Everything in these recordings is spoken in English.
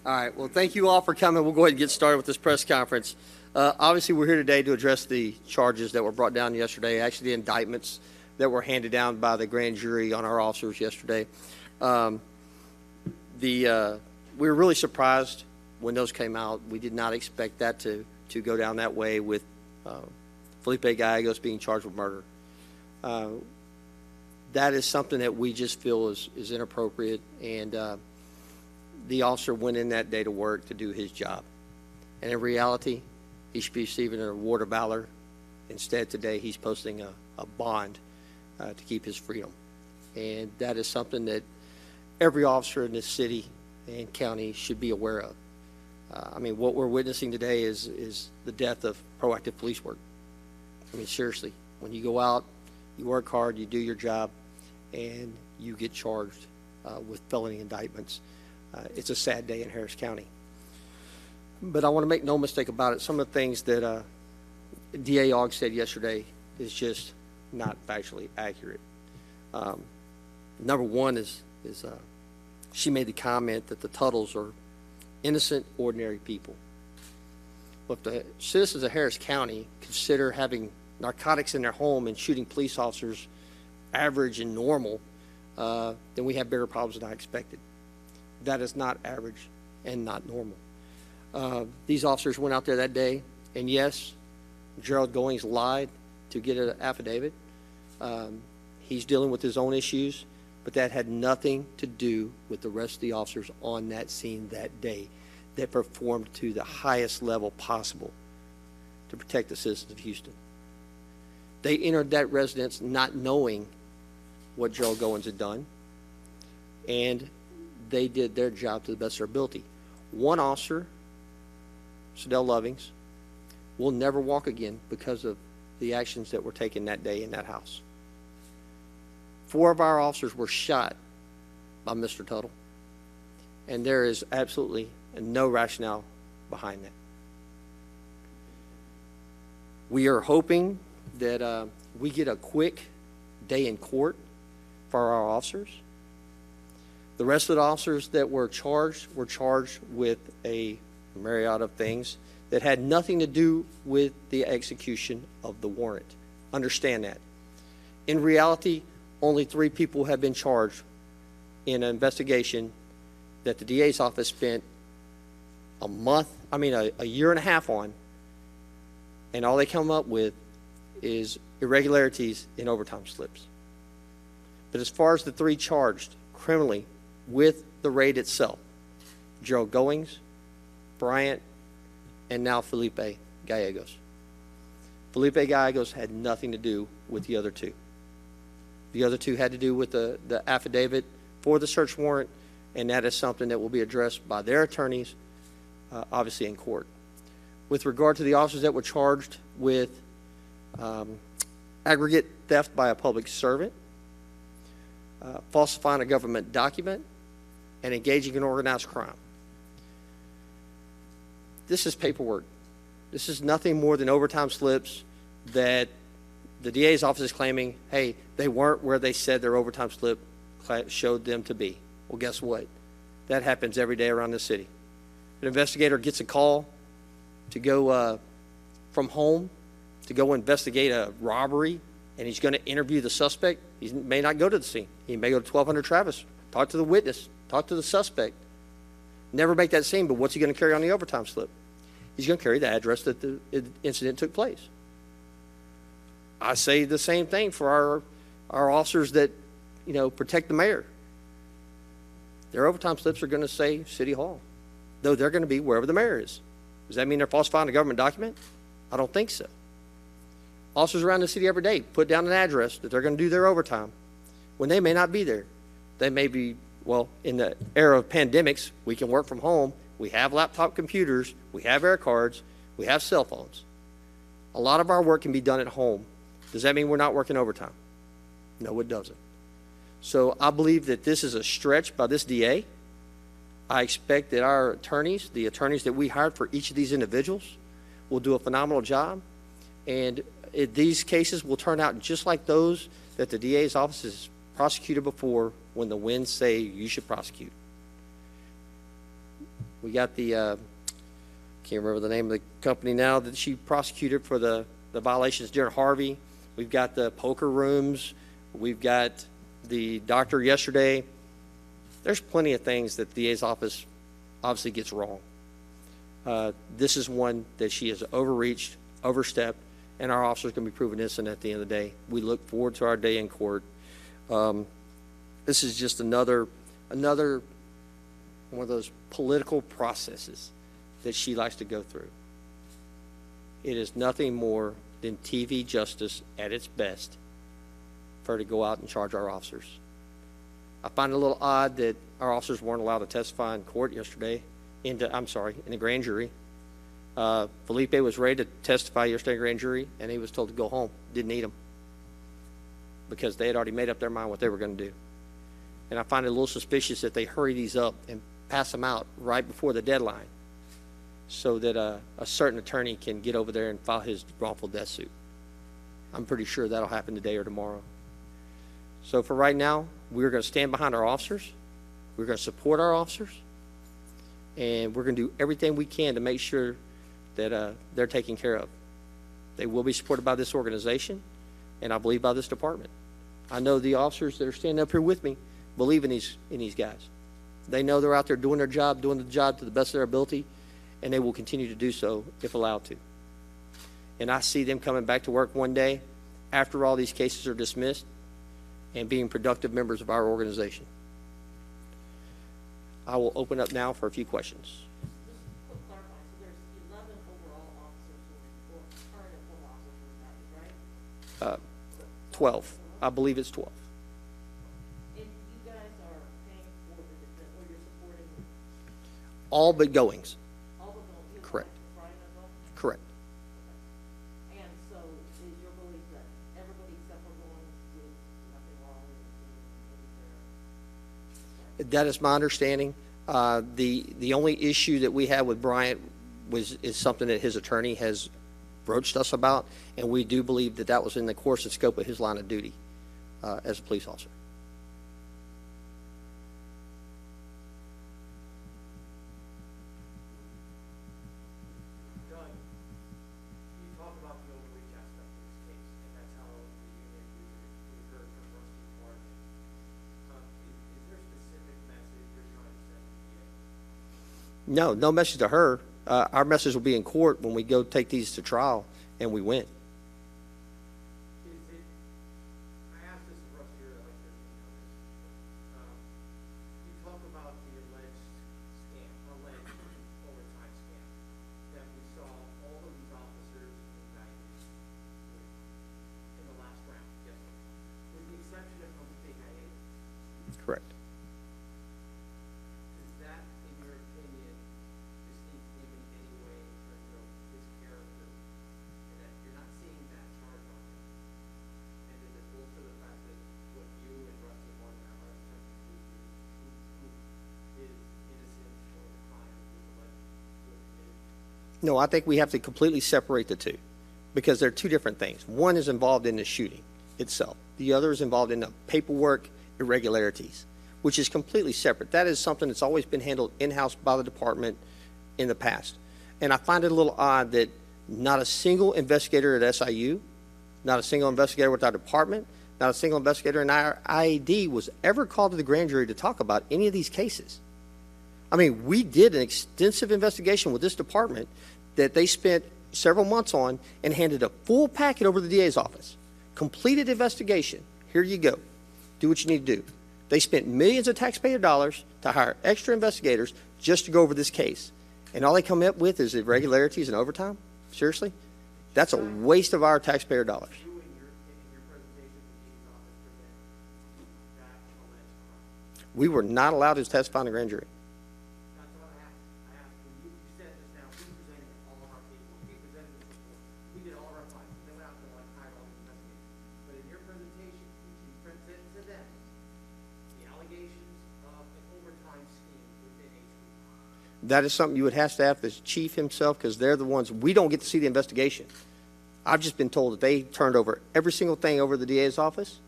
All right. Well, thank you all for coming. We'll go ahead and get started with this press conference. Obviously, we're here today to address the charges that were brought down yesterday, actually the indictments that were handed down by the grand jury on our officers yesterday. We were really surprised when those came out. We did not expect that to go down that way with Felipe Gallegos being charged with murder. That is something that we just feel is inappropriate, and the officer went in that day to work to do his job. And in reality, he should be receiving an award of valor. Instead, today, he's posting a bond to keep his freedom. And that is something that every officer in this city and county should be aware of. I mean, what we're witnessing today is the death of proactive police work. I mean, seriously, when you go out, you work hard, you do your job, and you get charged with felony indictments. It's a sad day in Harris County. But I want to make no mistake about it. Some of the things that DA Ogg said yesterday is just not factually accurate. Number one is she made the comment that the Tuttles are innocent, ordinary people. Well, if the citizens of Harris County consider having narcotics in their home and shooting police officers average and normal, then we have bigger problems than I expected. That is not average and not normal. These officers went out there that day, and yes, Gerald Goings lied to get an affidavit. He's dealing with his own issues, but that had nothing to do with the rest of the officers on that scene that day that performed to the highest level possible to protect the citizens of Houston. They entered that residence not knowing what Gerald Goings had done, and they did their job to the best of their ability. One officer, Sadell Lovings, will never walk again because of the actions that were taken that day in that house. 4 of our officers were shot by Mr. Tuttle, and there is absolutely no rationale behind that. We are hoping that we get a quick day in court for our officers. The rest of the officers that were charged with a myriad of things that had nothing to do with the execution of the warrant. Understand that. In reality, only 3 people have been charged in an investigation that the DA's office spent a year and a half on, and all they come up with is irregularities in overtime slips. But as far as the 3 charged criminally with the raid itself, Gerald Goings, Bryant, and now Felipe Gallegos. Felipe Gallegos had nothing to do with the other 2. The other 2 had to do with the affidavit for the search warrant, and that is something that will be addressed by their attorneys, obviously in court. With regard to the officers that were charged with aggregate theft by a public servant, falsifying a government document, and engaging in organized crime. This is paperwork. This is nothing more than overtime slips that the DA's office is claiming, hey, they weren't where they said their overtime slip showed them to be. Well, guess what? That happens every day around this city. An investigator gets a call to go from home to go investigate a robbery, and he's going to interview the suspect. He may not go to the scene. He may go to 1200 Travis, talk to the witness, talk to the suspect. Never make that scene, but what's he going to carry on the overtime slip? He's going to carry the address that the incident took place. I say the same thing for our officers that, protect the mayor. Their overtime slips are going to say City Hall, though they're going to be wherever the mayor is. Does that mean they're falsifying a government document? I don't think so. Officers around the city every day put down an address that they're going to do their overtime when they may not be there. They may be, in the era of pandemics, we can work from home. We have laptop computers. We have air cards. We have cell phones. A lot of our work can be done at home. Does that mean we're not working overtime? No, it doesn't. So I believe that this is a stretch by this DA. I expect that our attorneys, the attorneys that we hired for each of these individuals, will do a phenomenal job. And these cases will turn out just like those that the DA's office has prosecuted before when the winds say you should prosecute. We got the, can't remember the name of the company now that she prosecuted for the violations during Harvey. We've got the poker rooms. We've got the doctor yesterday. There's plenty of things that the DA's office obviously gets wrong. This is one that she has overreached, overstepped, and our officers can be proven innocent at the end of the day. We look forward to our day in court. This is just another one of those political processes that she likes to go through. It is nothing more than TV justice at its best for her to go out and charge our officers. I find it a little odd that our officers weren't allowed to testify in court yesterday, in the grand jury. Felipe was ready to testify yesterday in grand jury, and he was told to go home. Didn't need him because they had already made up their mind what they were going to do. And I find it a little suspicious that they hurry these up and pass them out right before the deadline so that a certain attorney can get over there and file his wrongful death suit. I'm pretty sure that'll happen today or tomorrow. So for right now, we're going to stand behind our officers. We're going to support our officers. And we're going to do everything we can to make sure that they're taken care of. They will be supported by this organization, and I believe by this department. I know the officers that are standing up here with me believe in these guys. They know they're out there doing their job, doing the job to the best of their ability, and they will continue to do so if allowed to. And I see them coming back to work one day after all these cases are dismissed and being productive members of our organization. I will open up now for a few questions. Just to clarify, so there's 11 overall officers or current and former officers who are 12. I believe it's 12. And you guys are paying for the defense, or you're supporting All but goings. all of them? Correct. Brian as well? Correct. And so is your belief that everybody except for Goins did nothing wrong and That is my understanding. The only issue that we had with Bryant is something that his attorney has broached us about, and we do believe that that was in the course and scope of his line of duty as a police officer. Doug, you talk about the overreach aspect of this case, and that's how the union views it. We've heard from Rusty Martin. Is there a specific message you're trying to send to the DA? No message to her. Our message will be in court when we go take these to trial and we win. Is it, I asked this of Rusty earlier, I'd like to know this. You talk about the alleged overtime scam, that we saw all of these officers indicted in the last round, yes, with the exception of Felipe Gallegos. Correct. Does that, in your opinion, distinct him in any way in terms of his character, and that you're not seeing that charge on him? And does it bolster the fact that what you and Rusty Martin are attempting to do is innocent or the crime was alleged to have committed? No, I think we have to completely separate the two because they're two different things. One is involved in the shooting itself. The other is involved in the paperwork irregularities, which is completely separate. That is something that's always been handled in-house by the department in the past. And I find it a little odd that not a single investigator at SIU, not a single investigator with our department, not a single investigator in our IAD was ever called to the grand jury to talk about any of these cases. I mean, we did an extensive investigation with this department that they spent several months on and handed a full packet over to the DA's office. Completed investigation. Here you go. Do what you need to do. They spent millions of taxpayer dollars to hire extra investigators just to go over this case. And all they come up with is irregularities and overtime? Seriously? That's a waste of our taxpayer dollars. You in your presentation to the DA's office present that alleged crime. We were not allowed to testify in the grand jury. That's what I asked. I asked when you said just now, we presented all of our people, we presented this before, we did all of our files, then went out and hired all these investigators. But in your presentation, you presented to them the allegations of an overtime scheme within HPOU. That is something you would have to have the chief himself because they're the ones, we don't get to see the investigation. I've just been told that they turned over every single thing over to the DA's office,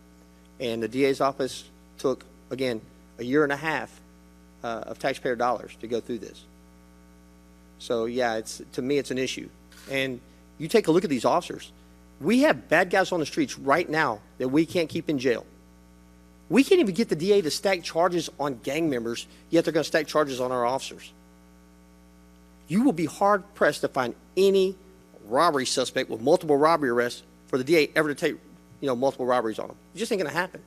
and the DA's office took, again, a year and a half of taxpayer dollars to go through this. So, yeah, to me, it's an issue. And you take a look at these officers. We have bad guys on the streets right now that we can't keep in jail. We can't even get the DA to stack charges on gang members, yet they're going to stack charges on our officers. You will be hard-pressed to find any robbery suspect with multiple robbery arrests for the DA ever to take, multiple robberies on them. It just ain't going to happen.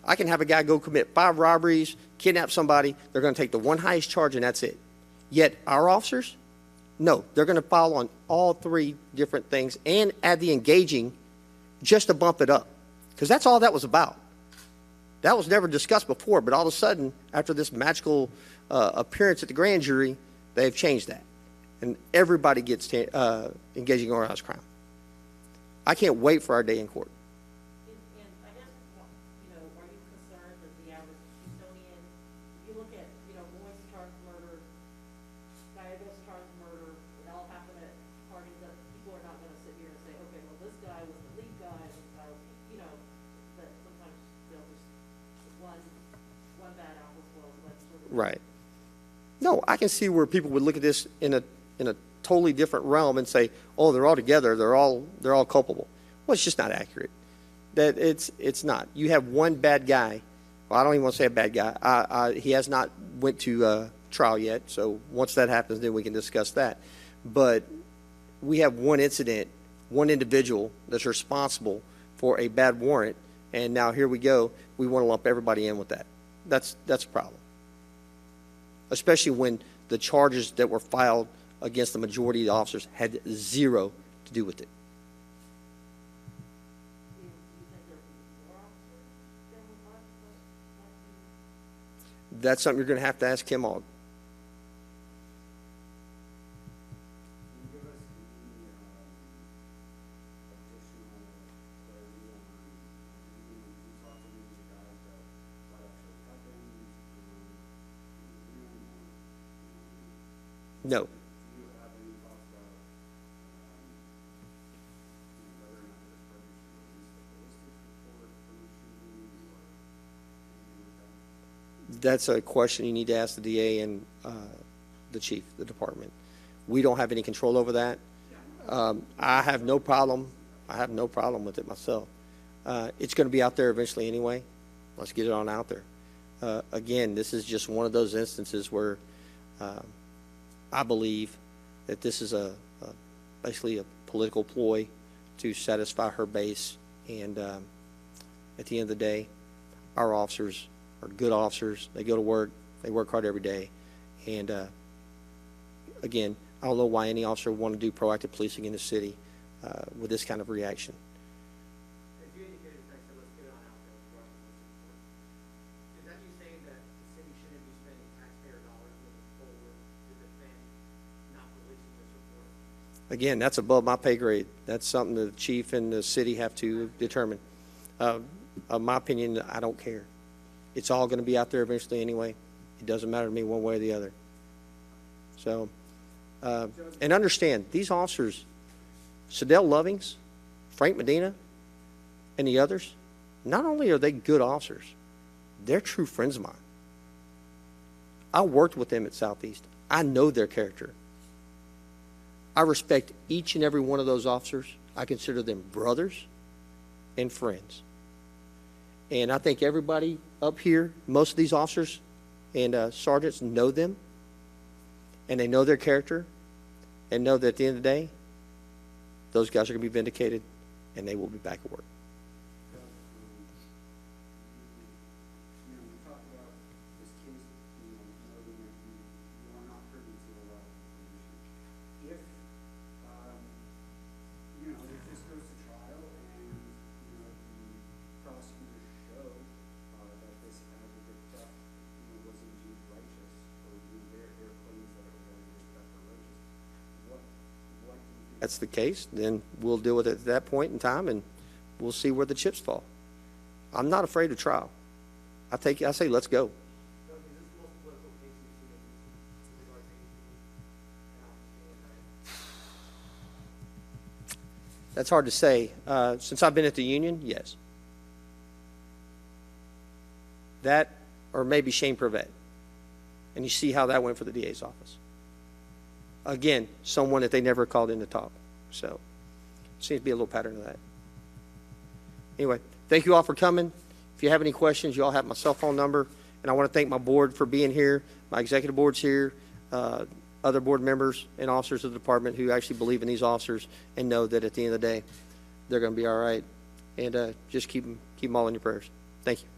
I can have a guy go commit 5 robberies, kidnap somebody. They're going to take the one highest charge, and that's it. Yet our officers, no, they're going to file on all 3 different things and add the engaging just to bump it up, because that's all that was about. That was never discussed before, but all of a sudden, after this magical appearance at the grand jury, they've changed that. And everybody gets engaging in organized crime. I can't wait for our day in court. And I guess, are you concerned that the average Houstonian, you look at, boys charged with murder, Gallegos charged with murder, it all happened at parties that people are not going to sit here and say, okay, well, this guy was the lead guy, this guy was, that sometimes they'll just, one bad apple spoils the bunch. Right. No, I can see where people would look at this in a totally different realm and say, oh, they're all together, they're all culpable. Well, it's just not accurate. That it's not. You have one bad guy. Well, I don't even want to say a bad guy. He has not went to trial yet, so once that happens, then we can discuss that. But we have one incident, one individual that's responsible for a bad warrant, and now here we go. We want to lump everybody in with that. That's a problem. Especially when the charges that were filed against the majority of the officers had 0 to do with it. Do you think there will be more officers than we thought? That's something you're going to have to ask Kim on. Can you give us any additional clarity on, you talked to maybe the guys that actually happened, No. do you have any thoughts about whether or not there's purpose to release the ballistics report from the shooting or anything like that? That's a question you need to ask the DA and the chief, the department. We don't have any control over that. I have no problem. I have no problem with it myself. It's going to be out there eventually anyway. Let's get it on out there. Again, this is just one of those instances where I believe that this is basically a political ploy to satisfy her base. And at the end of the day, our officers are good officers. They go to work. They work hard every day. And again, I don't know why any officer would want to do proactive policing in the city with this kind of reaction. As you indicated, Frank, so let's get it on out there. Is that you saying that the city shouldn't be spending taxpayer dollars moving forward to defend not releasing this report? Again, that's above my pay grade. That's something the chief and the city have to determine. My opinion, I don't care. It's all going to be out there eventually anyway. It doesn't matter to me one way or the other. So, and understand, these officers, Sadell Lovings, Frank Medina, and the others, not only are they good officers, they're true friends of mine. I worked with them at Southeast. I know their character. I respect each and every one of those officers. I consider them brothers and friends. And I think everybody up here, most of these officers and sergeants know them, and they know their character, and know that at the end of the day, those guys are going to be vindicated, and they will be back at work. We talked about this case, noting that you are not privy to a lot of information. If this goes to trial and, the prosecutors show that this aggregate theft, was indeed righteous, or their claims that it was aggregate theft are righteous, what do you think? That's the case, then we'll deal with it at that point in time, and we'll see where the chips fall. I'm not afraid of trial. I say, let's go. So is this the most political case you've seen in regards to HPOU? That's hard to say. Since I've been at the union, yes. That, or maybe Shane Prevet. And you see how that went for the DA's office. again, someone that they never called in to talk. So, seems to be a little pattern of that. Anyway, thank you all for coming. If you have any questions, you all have my cell phone number. And I want to thank my board for being here, my executive board's here, other board members and officers of the department who actually believe in these officers and know that at the end of the day, they're going to be all right. And just keep them all in your prayers. Thank you.